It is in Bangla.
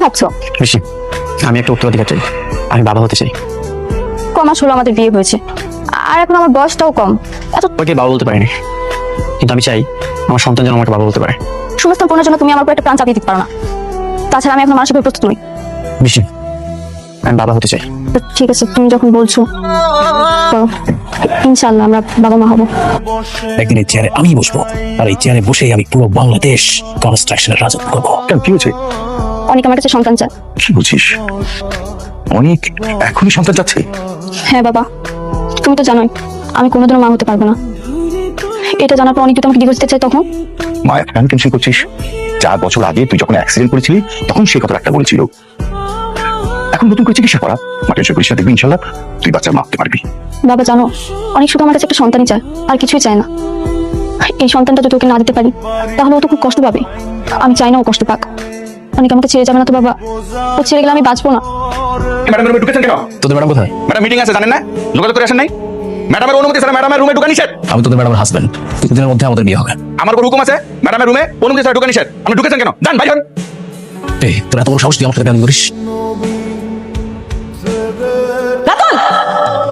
ভাবছো? বেশি আমি একটা উত্তরাধিকার চাই, আমি বাবা হতে চাই। কমাস হলো আমাদের বিয়ে হয়েছে, আর এখন আমার বয়সটাও কম। এত ওকে বাবা বলতে পারিনি, কিন্তু আমি চাই আমার সন্তান যেন আমাকে বাবা বলতে পারে। শূন্যস্থান পূরণের জন্য তুমি আমার উপর একটা প্রাণ চাপিয়ে দিতে পারো না। তাছাড়া আমি এখন মানসিকভাবে প্রস্তুত নই। বেশি আমি বাবা হতে চাই। তো ঠিক আছে, তুমি যখন বলছো তো ইনশাআল্লাহ আমরা বাবা মা হবো। একদিন এই চেয়ারে আমি বসবো, আর এই চেয়ারে বসেই আমি পুরো বাংলাদেশ কনস্ট্রাকশনের রাজত্ব করবো। কেন, কি হয়েছে? অনেক আমার কাছে সন্তান চায়। কি বলছিস? অনেক এখনই সন্তান চাচ্ছে? হ্যাঁ বাবা, তুমি তো জানোই আমি কোনোদিনও মা হতে পারবো না। এটা জানার পর অনেক যদি আমাকে ডিভোর্স দিতে চাই তখন? মায়া, কেন টেনশন করছিস? 4 বছর আগে তুই যখন অ্যাক্সিডেন্ট করেছিলি তখন সে কথা একটা বলেছিল। এখন নতুন করে চিকিৎসা করা, মা টেনশন করিস না, দেখবি ইনশাল্লাহ তুই বাচ্চা মা হতে পারবি। বাবা জানো, অনেক শুধু আমার কাছে একটা সন্তানই চায়, আর কিছুই চায় না। এই সন্তানটা যদি ওকে না দিতে পারি তাহলে ও তো খুব কষ্ট পাবে। আমি চাই না ও কষ্ট পাক। অনেক আমাকে ছেড়ে যাবে না তো বাবা? ও ছেড়ে গেলে আমি বাঁচবো না। ম্যাডাম রুমে ঢুকেছেন কেন? তোদের ম্যাডাম কোথায়? ম্যাডাম মিটিং আছে, জানেন না? যোগাযোগ করে আসেন নাই? ম্যাডামের অনুমতি ছাড়া ম্যাডামের রুমে ঢুকা নিষেধ। আমি তোদের ম্যাডামের হাজবেন্ড, কিছুদিনের মধ্যে আমাদের বিয়ে হবে। আমার কোনো হুকুম আছে? ম্যাডামের রুমে অনুমতি ছাড়া ঢুকা নিষেধ। আপনি ঢুকেছেন কেন? যান বাইরে হন। এই তোরা এত বড় সাহস তুই আমার সাথে প্ল্যান করিস?